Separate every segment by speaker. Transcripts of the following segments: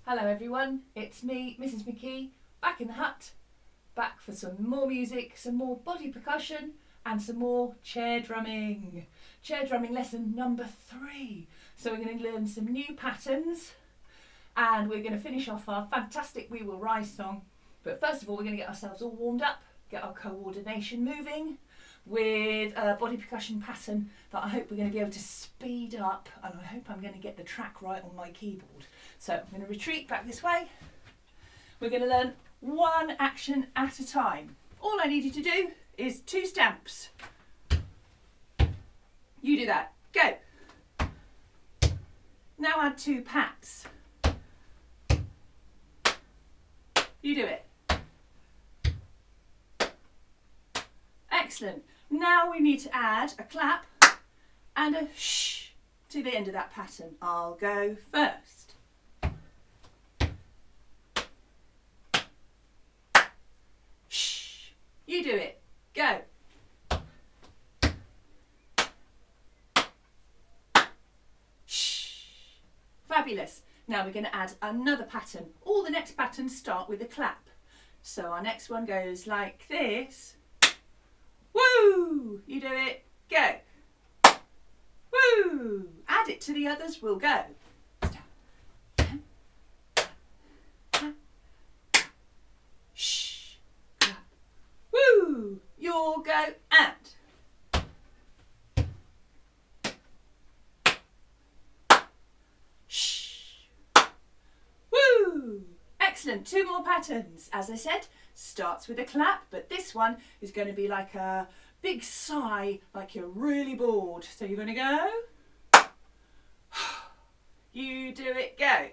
Speaker 1: Hello everyone, it's me, Mrs McKee, back in the hut, back for some more music, some more body percussion and some more chair drumming. Chair drumming lesson number 3. So we're going to learn some new patterns and we're going to finish off our fantastic We Will Rise song. But first of all, we're going to get ourselves all warmed up, get our coordination moving with a body percussion pattern that I hope we're going to be able to speed up, and I hope I'm going to get the track right on my keyboard. So I'm going to retreat back this way. We're going to learn one action at a time. All I need you to do is 2 stamps. You do that. Go. Now add 2 pats. You do it. Excellent. Now we need to add a clap and a shh to the end of that pattern. I'll go first. Shh. You do it. Go. Shh. Fabulous. Now we're going to add another pattern. All the next patterns start with a clap. So our next one goes like this. Woo! You do it. Go. Woo! Add it to the others. We'll go. Shh. Woo! You'll go and. Shh. Woo! Excellent. 2 more patterns. As I said, starts with a clap, but this one is going to be like a big sigh, like you're really bored. So you're going to go. You do it. Go.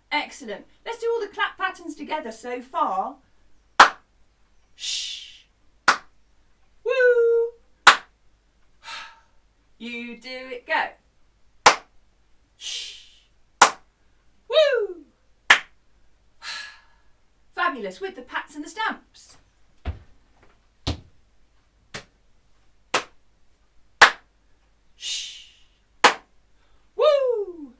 Speaker 1: Excellent. Let's do all the clap patterns together so far. Shh. Woo. You do it. Go. Shh. Woo. Fabulous, with the pats and the stamps. Shh. Woo.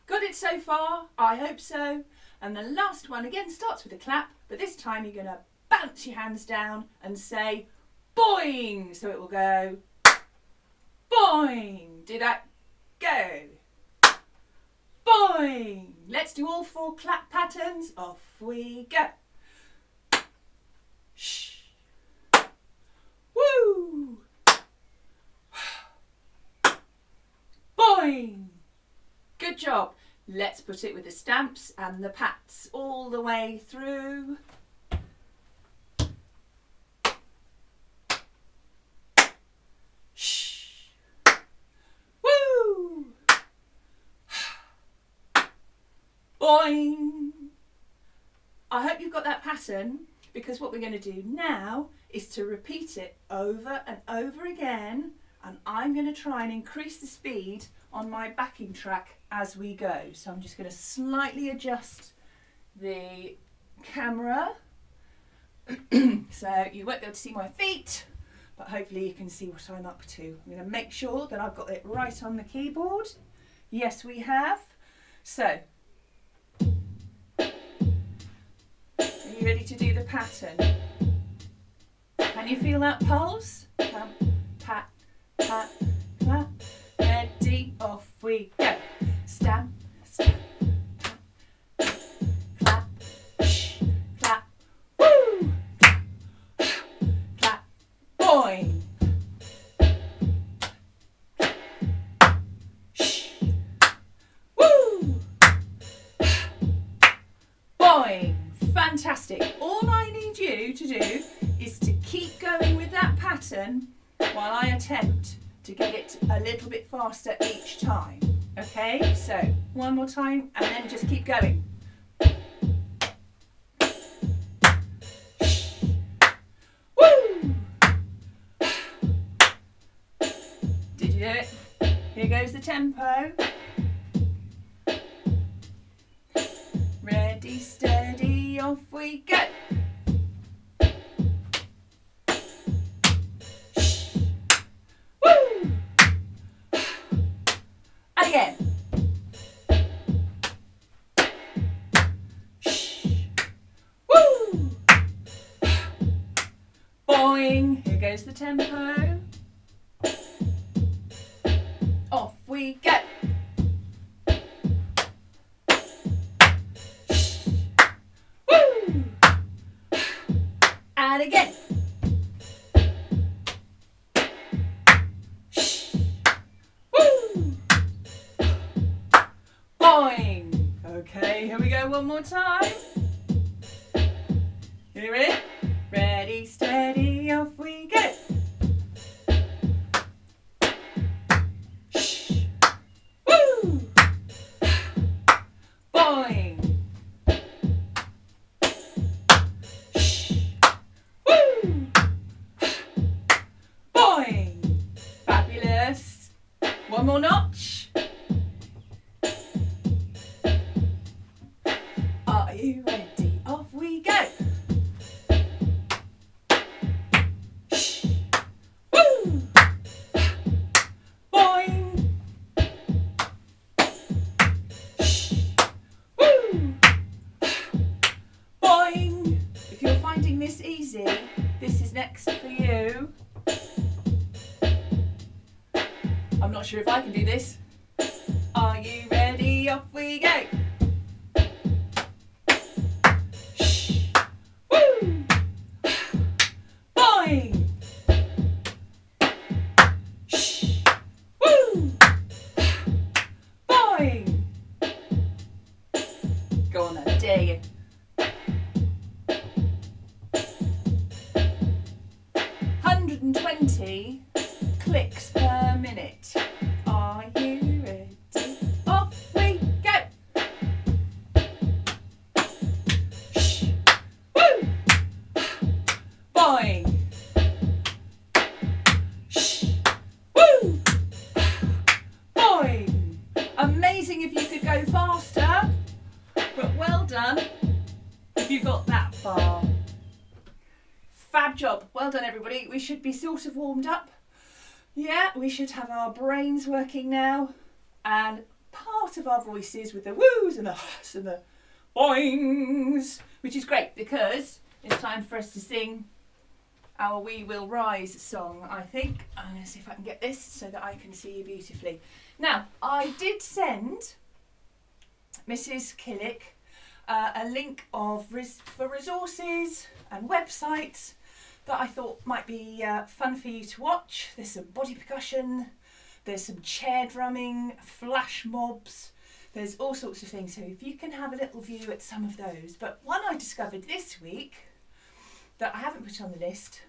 Speaker 1: Got it so far? I hope so. And the last one again starts with a clap, but this time you're going to bounce your hands down and say boing. So it will go boing. Do that. Go. Boing! Let's do all 4 clap patterns. Off we go. Shh. Woo! Boing! Good job. Let's put it with the stamps and the pats all the way through. Boing! I hope you've got that pattern, because what we're going to do now is to repeat it over and over again, and I'm going to try and increase the speed on my backing track as we go. So I'm just going to slightly adjust the camera so you won't be able to see my feet, but hopefully you can see what I'm up to. I'm going to make sure that I've got it right on the keyboard. Yes, we have. So are you ready to do the pattern? Can you feel that pulse? Pat, pat, pat, pat. Ready, off we go. Stamp, stamp, pat, clap, shh, clap, woo! Clap, boing. Shh, woo! Boing. Fantastic. All I need you to do is to keep going with that pattern while I attempt to get it a little bit faster each time. Okay, so one more time and then just keep going. Woo! Did you do it? Here goes the tempo. Ready, steady, off we go. Shh. Woo! goes the tempo. Off we go. Woo! And again. Woo! Boing. Okay, here we go one more time. Hear it? Ready, steady, off we go. Woo! Boing. Woo! Boing. Fabulous. One more notch. Are you ready? Off we go. Woo! Boing. Woo! Boing. If you're finding this easy, this is next for you. I'm not sure if I can do this. Are you ready? Off we go. Woo! Boing. Woo! Boing. Go on then, I dare you. 120 clicks per minute. Are you ready? Off we go. Woo! Boing. Woo! Boing. Amazing if you could go faster, but well done if you got that far. Fab job. Well done, everybody. We should be sort of warmed up. Yeah, we should have our brains working now, and part of our voices with the woos and the huss and the boings, which is great because it's time for us to sing our We Will Rise song, I think. I'm going to see if I can get this so that I can see you beautifully. Now, I did send Mrs Killick a link for resources and websites that I thought might be fun for you to watch. There's some body percussion, there's some chair drumming, flash mobs, there's all sorts of things. So if you can have a little view at some of those. But one I discovered this week that I haven't put on the list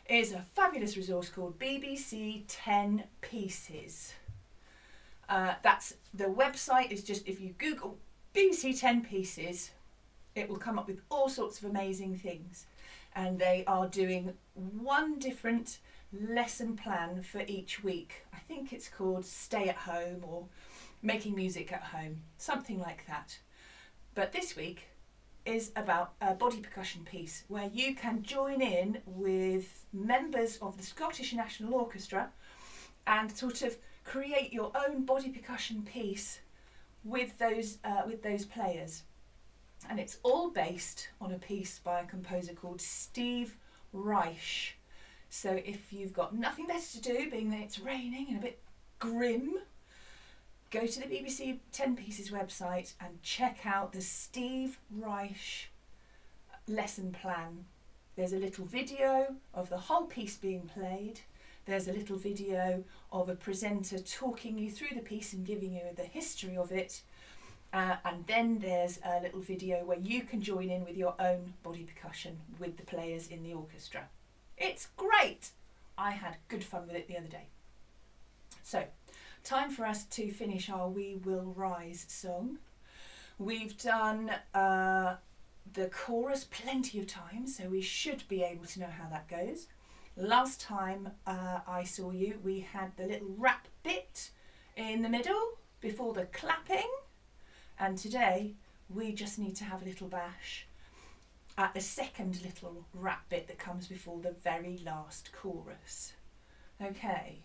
Speaker 1: is a fabulous resource called BBC 10 Pieces. That's the website is just, if you Google BBC 10 Pieces, it will come up with all sorts of amazing things. And they are doing one different lesson plan for each week. I think it's called Stay at Home or Making Music at Home, something like that. But this week is about a body percussion piece where you can join in with members of the Scottish National Orchestra and sort of create your own body percussion piece with those players. And it's all based on a piece by a composer called Steve Reich. So if you've got nothing better to do, being that it's raining and a bit grim, go to the BBC 10 Pieces website and check out the Steve Reich lesson plan. There's a little video of the whole piece being played. There's a little video of a presenter talking you through the piece and giving you the history of it. And then there's a little video where you can join in with your own body percussion with the players in the orchestra. It's great! I had good fun with it the other day. So, time for us to finish our We Will Rise song. We've done the chorus plenty of times, so we should be able to know how that goes. Last time I saw you, we had the little rap bit in the middle before the clapping. And today we just need to have a little bash at the second little rap bit that comes before the very last chorus. Okay,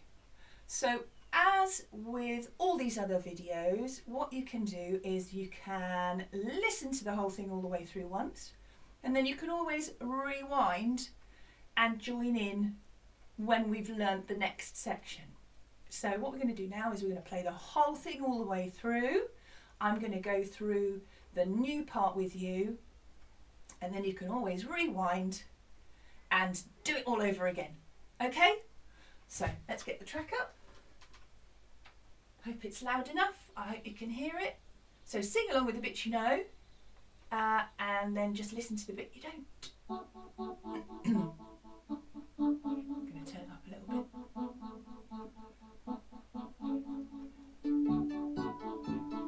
Speaker 1: so as with all these other videos, what you can do is you can listen to the whole thing all the way through once, and then you can always rewind and join in when we've learnt the next section. So what we're going to do now is we're going to play the whole thing all the way through. I'm going to go through the new part with you, and then you can always rewind and do it all over again. Okay? So let's get the track up. Hope it's loud enough. I hope you can hear it. So sing along with the bits you know, and then just listen to the bit you don't. I'm going to turn it up a little bit.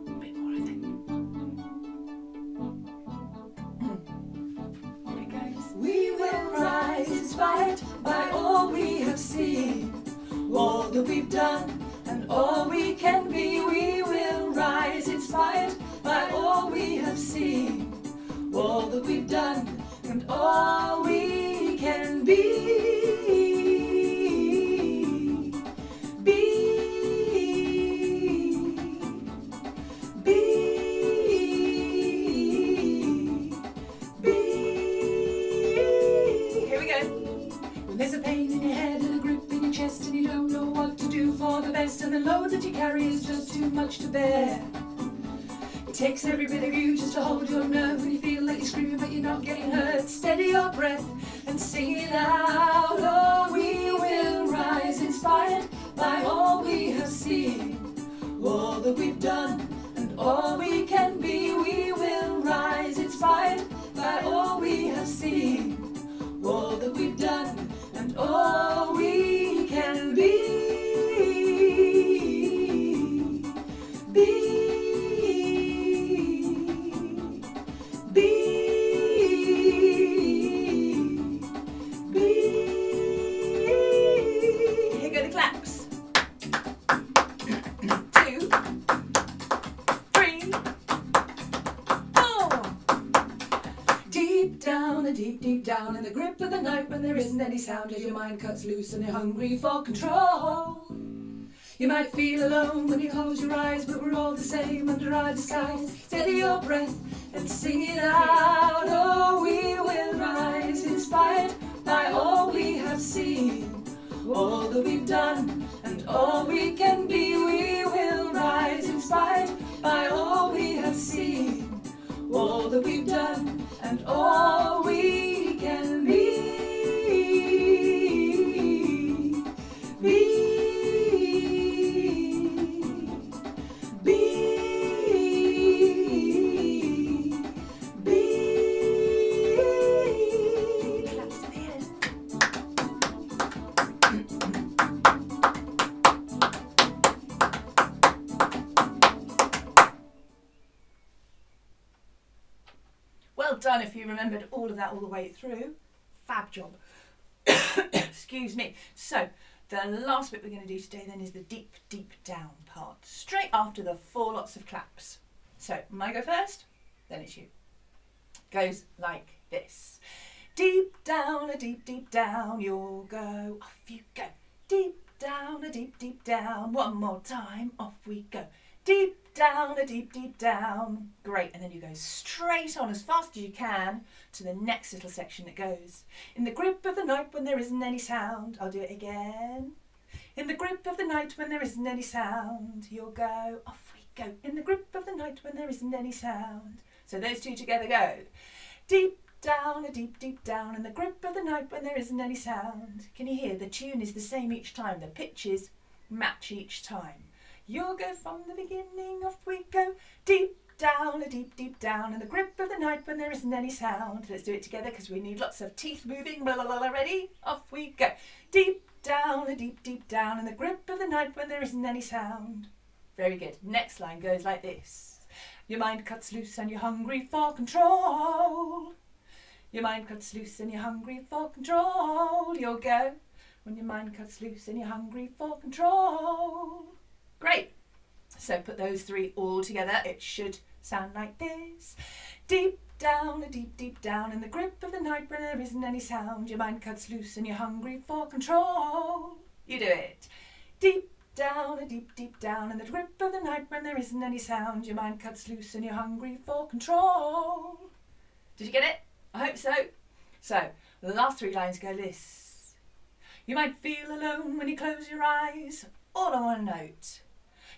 Speaker 1: A bit more, I think. Here it goes. We will rise inspired by all we have seen, all that we've done and all we can be. We will rise inspired by all we have seen, all that we've done and all we can be. Here we go. When there's a pain in your head and a grip in your chest and you don't know what to do for the best, and the load that you carry is just too much to bear. It takes every bit of you just to hold your nerve when you feel like you're screaming but you're not getting hurt. Steady your breath and sing it out. Oh, we will rise inspired by all we have seen, all that we've done and all we can be. We will rise inspired by all we have seen, all that we've done and all we can be. Here go the claps. 2, 3, 4. Deep down and deep, deep down in the grip of the night when there isn't any sound as your mind cuts loose and you're hungry for control. You might feel alone when you close your eyes, but we're all the same under our disguise. Steady your breath and sing it out. Oh, we will rise inspired by all we have seen, all that we've done and all we can be. We will rise inspired by all we have seen, all that we've done and all we can be. Well done if you remembered all of that all the way through. Fab job. Excuse me. So, the last bit we're going to do today then is the deep, deep down part, straight after the 4 lots of claps. So, I go first, then it's you. Goes like this. Deep down, a deep, deep down, you'll go, off you go. Deep down, a deep, deep down, one more time, off we go. Deep down, a deep, deep down. Great, and then you go straight on as fast as you can to the next little section that goes. In the grip of the night when there isn't any sound. I'll do it again. In the grip of the night when there isn't any sound. You'll go, off we go. In the grip of the night when there isn't any sound. So those two together go. Deep down, a deep, deep down. In the grip of the night when there isn't any sound. Can you hear? The tune is the same each time. The pitches match each time. You'll go from the beginning, off we go. Deep down, a deep, deep down. In the grip of the night when there isn't any sound. Let's do it together because we need lots of teeth moving. Blah, blah, blah, ready? Off we go. Deep down, a deep, deep down. In the grip of the night when there isn't any sound. Very good. Next line goes like this. Your mind cuts loose and you're hungry for control. Your mind cuts loose and you're hungry for control. You'll go when your mind cuts loose and you're hungry for control. Great. So put those 3 all together. It should sound like this. Deep down, a deep, deep down. In the grip of the night when there isn't any sound. Your mind cuts loose and you're hungry for control. You do it. Deep down, a deep, deep down. In the grip of the night when there isn't any sound. Your mind cuts loose and you're hungry for control. Did you get it? I hope so. So the last 3 lines go this. You might feel alone when you close your eyes, all on one note.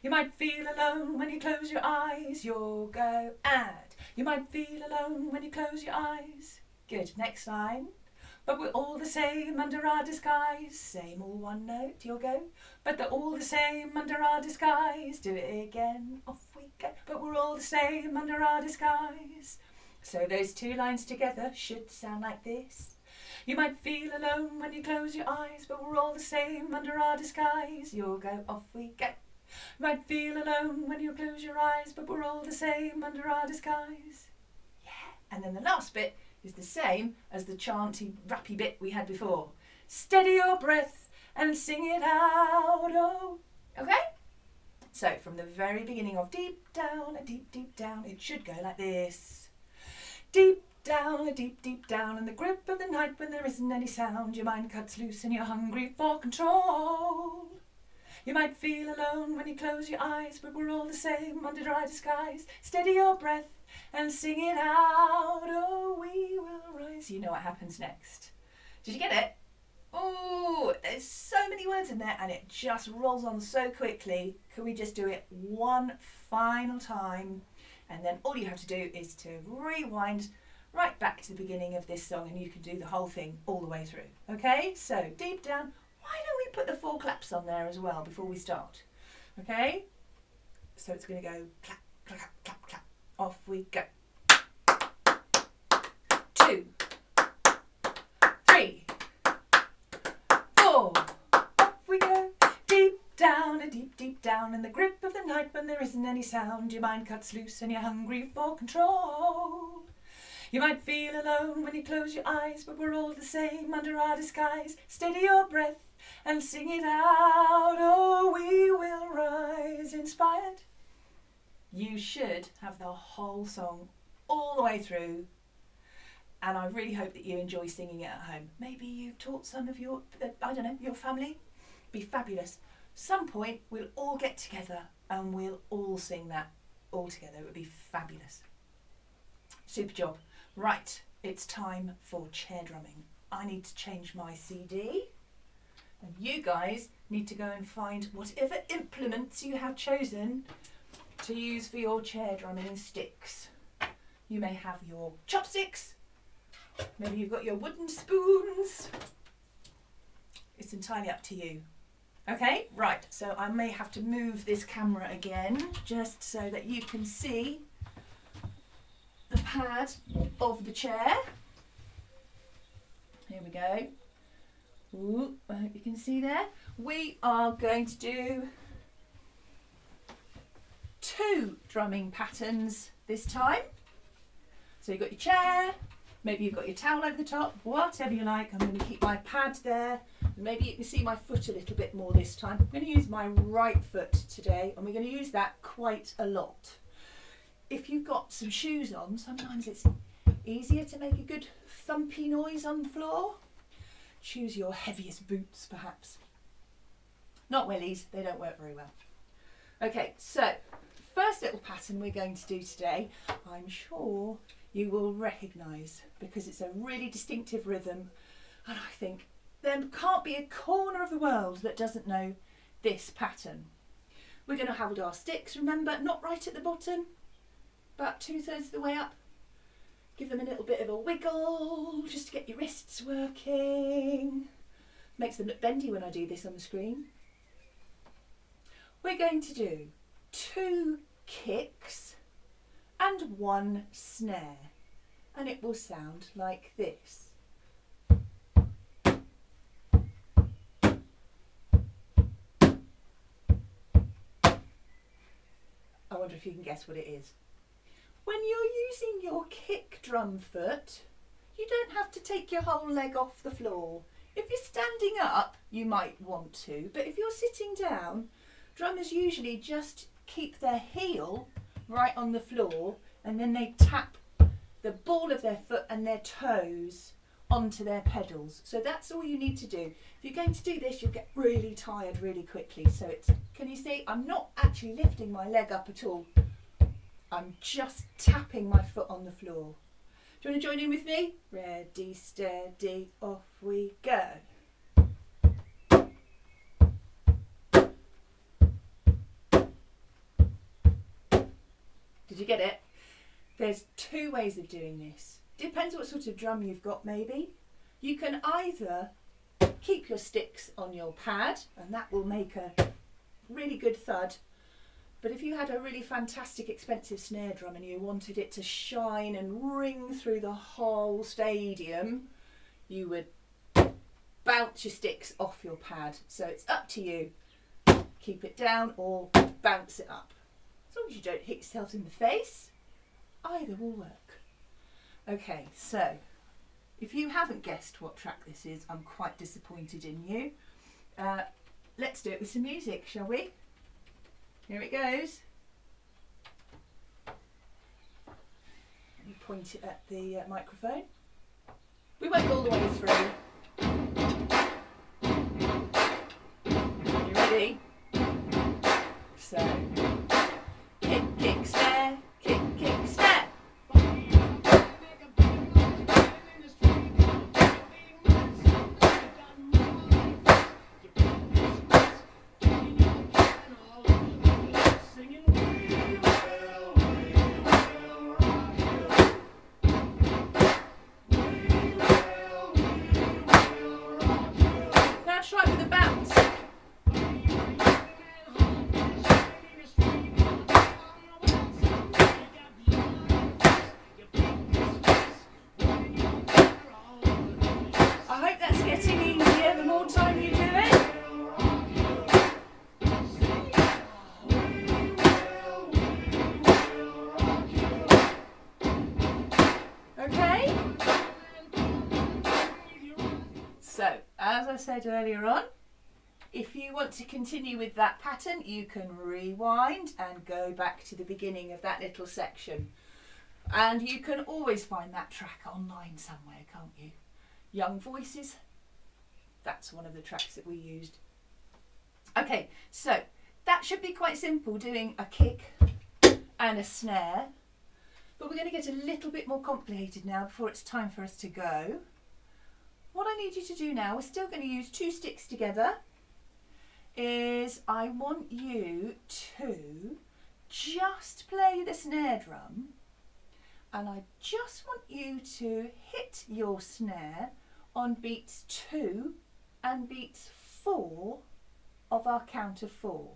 Speaker 1: You might feel alone when you close your eyes, you'll go and. You might feel alone when you close your eyes. Good, next line. But we're all the same under our disguise. Same all one note, you'll go. But they're all the same under our disguise. Do it again, off we go. But we're all the same under our disguise. So those two lines together should sound like this. You might feel alone when you close your eyes, but we're all the same under our disguise. You'll go, off we go. You might feel alone when you close your eyes, but we're all the same under our disguise. Yeah. And then the last bit is the same as the chanty, rappy bit we had before. Steady your breath and sing it out, oh. Okay? So from the very beginning of deep down, it should go like this. Deep down, deep down, in the grip of the night when there isn't any sound, your mind cuts loose and you're hungry for control. You might feel alone when you close your eyes, but we're all the same under our disguise. Steady your breath and sing it out, oh, we will rise. You know what happens next. Did you get it? Oh, there's so many words in there and it just rolls on so quickly. Can we just do it one final time? And then all you have to do is to rewind right back to the beginning of this song and you can do the whole thing all the way through. Okay, so deep down. Why don't we put the 4 claps on there as well before we start? Okay, so it's going to go clap, clap, clap, clap. Off we go. 2, 3, 4. Off we go. Deep down in the grip of the night when there isn't any sound, your mind cuts loose and you're hungry for control. You might feel alone when you close your eyes, but we're all the same under our disguise. Steady your breath and sing it out, oh, we will rise. Inspired? You should have the whole song all the way through, and I really hope that you enjoy singing it at home. Maybe you've taught some of your, your family. Be fabulous. Some point we'll all get together and we'll all sing that all together. It would be fabulous. Super job. Right, it's time for chair drumming. I need to change my CD and you guys need to go and find whatever implements you have chosen to use for your chair drumming sticks. You may have your chopsticks, maybe you've got your wooden spoons. It's entirely up to you. Okay, right, so I may have to move this camera again just so that you can see the pad of the chair. Here we go. Ooh, I hope you can see there. We are going to do 2 drumming patterns this time. So you've got your chair, maybe you've got your towel over the top, whatever you like. I'm going to keep my pad there. Maybe you can see my foot a little bit more this time. I'm going to use my right foot today and we're going to use that quite a lot. If you've got some shoes on, sometimes it's easier to make a good thumpy noise on the floor. Choose your heaviest boots perhaps. Not wellies, they don't work very well. Okay, so first little pattern we're going to do today, I'm sure you will recognise because it's a really distinctive rhythm and I think there can't be a corner of the world that doesn't know this pattern. We're going to hold our sticks, remember, not right at the bottom, about 2/3 of the way up. Give them a little bit of a wiggle just to get your wrists working. Makes them look bendy when I do this on the screen. We're going to do 2 kicks and 1 snare and it will sound like this. I wonder if you can guess what it is. When you're using your kick drum foot, you don't have to take your whole leg off the floor. If you're standing up, you might want to, but if you're sitting down, drummers usually just keep their heel right on the floor and then they tap the ball of their foot and their toes onto their pedals. So that's all you need to do. If you're going to do this, you'll get really tired really quickly. So it's, can you see, I'm not actually lifting my leg up at all. I'm just tapping my foot on the floor. Do you want to join in with me? Ready, steady, off we go. Did you get it? There's two ways of doing this. Depends what sort of drum you've got maybe. You can either keep your sticks on your pad and that will make a really good thud. But if you had a really fantastic expensive snare drum and you wanted it to shine and ring through the whole stadium, you would bounce your sticks off your pad. So it's up to you. Keep it down or bounce it up. As long as you don't hit yourself in the face, either will work. Okay, so if you haven't guessed what track this is, I'm quite disappointed in you. Let's do it with some music, shall we? Here it goes. Let me point it at the microphone. We won't go all the way through. You ready? So, kick, kick, snare, kick, kick, snare. Now try with a bounce. I hope that's getting easier the more time you do it. Okay? So, as I said earlier on, if you want to continue with that pattern, you can rewind and go back to the beginning of that little section. And you can always find that track online somewhere, can't you? Young Voices, that's one of the tracks that we used. Okay, so that should be quite simple, doing a kick and a snare. But we're going to get a little bit more complicated now before it's time for us to go. What I need you to do now, we're still going to use two sticks together, is I want you to just play the snare drum, and I just want you to hit your snare on beats 2 and beats 4 of our count of 4.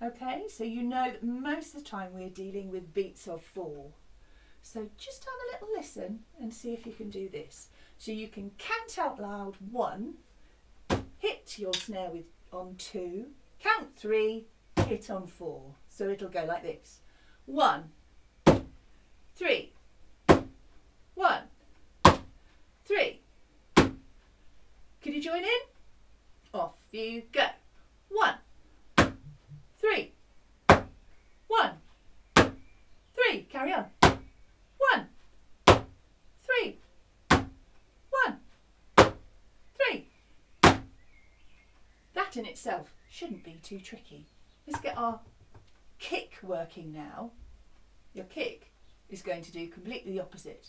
Speaker 1: Okay, so you know that most of the time we're dealing with beats of 4. So just have a little listen and see if you can do this. So you can count out loud 1, hit your snare with on 2, count 3, hit on 4. So it'll go like this. 1, 3, 1, 3. Can you join in? Off you go. 1, 3, 1, 3. Carry on. 1, 3, 1, 3. That in itself shouldn't be too tricky. Let's get our kick working now. Your kick is going to do completely the opposite.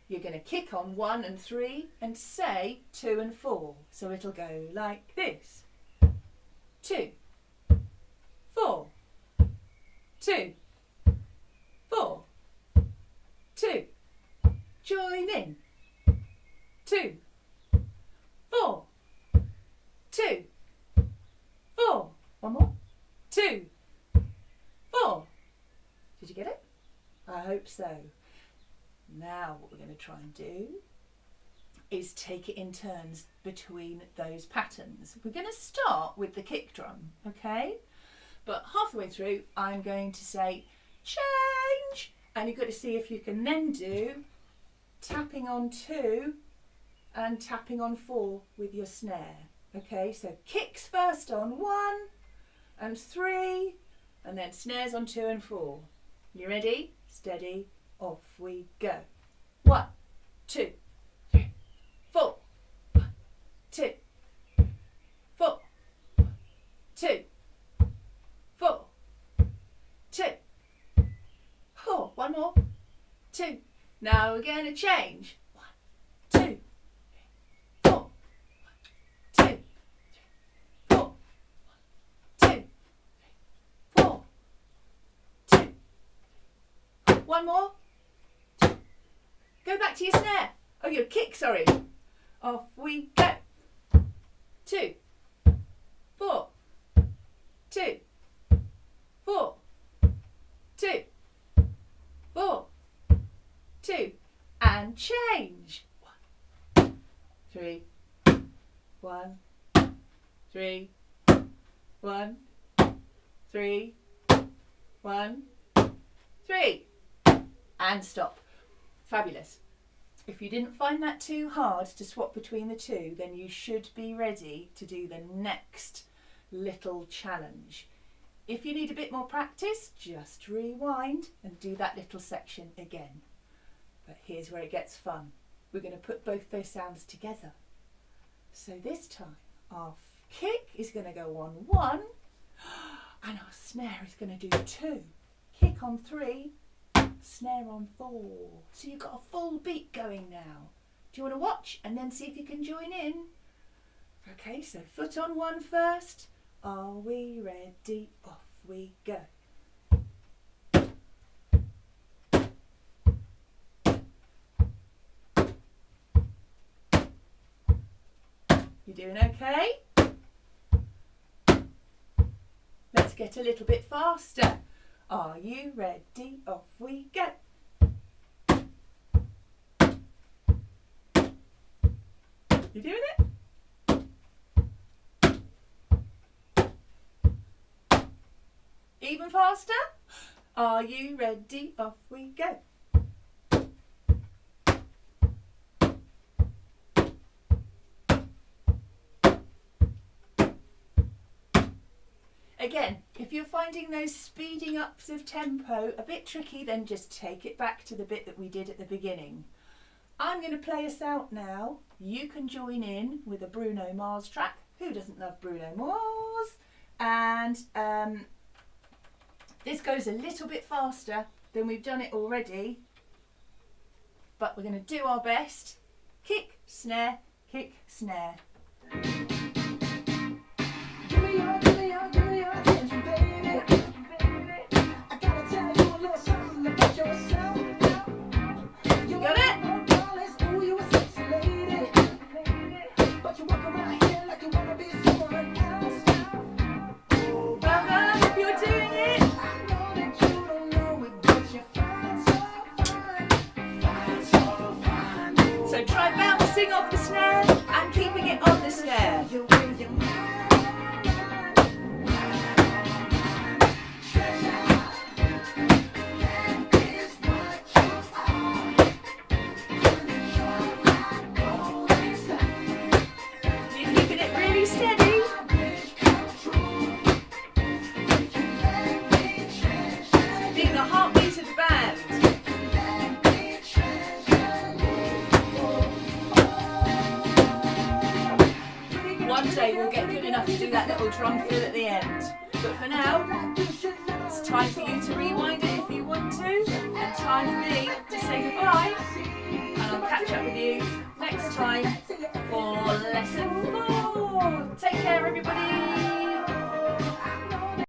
Speaker 1: You're going to kick on 1 and 3 and say 2 and 4. So it'll go like this. 2, 4, 2, 4, 2. Join in. 2, 4, 2, 4. One more. 2, 4. Did you get it? I hope so. Now what we're going to try and do is take it in turns between those patterns. We're going to start with the kick drum, okay? But halfway through I'm going to say change, and you've got to see if you can then do tapping on 2 and tapping on 4 with your snare. Okay, so kicks first on 1 and 3, and then snares on 2 and 4. You ready? Steady, off we go. 1, 2, 3, 4. 1, 2, 4, 2, 4, 2, 4. One more. 2. Now we're going to change. 1, 2, 4. 2, 4. 2, 4. 2, One more. Go back to your snare. Oh, your kick, sorry. Off we go. 2, 4, 2, 4, 2, 4, 2, and change. 1, 3, 1, 3, 1, 3, 1, 3, and stop. Fabulous. If you didn't find that too hard to swap between the two, then you should be ready to do the next little challenge. If you need a bit more practice, just rewind and do that little section again. But here's where it gets fun. We're going to put both those sounds together. So this time our kick is going to go on 1 and our snare is going to do 2. Kick on 3, snare on 4. So you've got a full beat going now. Do you want to watch and then see if you can join in? Okay, so foot on 1 first. Are we ready? Off we go. You doing okay? Let's get a little bit faster. Are you ready? Off we go. You doing it? Even faster? Are you ready? Off we go. Again, if you're finding those speeding ups of tempo a bit tricky, then just take it back to the bit that we did at the beginning. I'm going to play us out now. You can join in with a Bruno Mars track. Who doesn't love Bruno Mars? And this goes a little bit faster than we've done it already, but we're going to do our best. Kick, snare, kick, snare. Off the snare and keeping it on the snare. You're keeping it really steady. Being the heartbeat of the band. One day we'll get good enough to do that little drum fill at the end. But for now, it's time for you to rewind it if you want to, and time for me to say goodbye. And I'll catch up with you next time for lesson 4. Take care, everybody.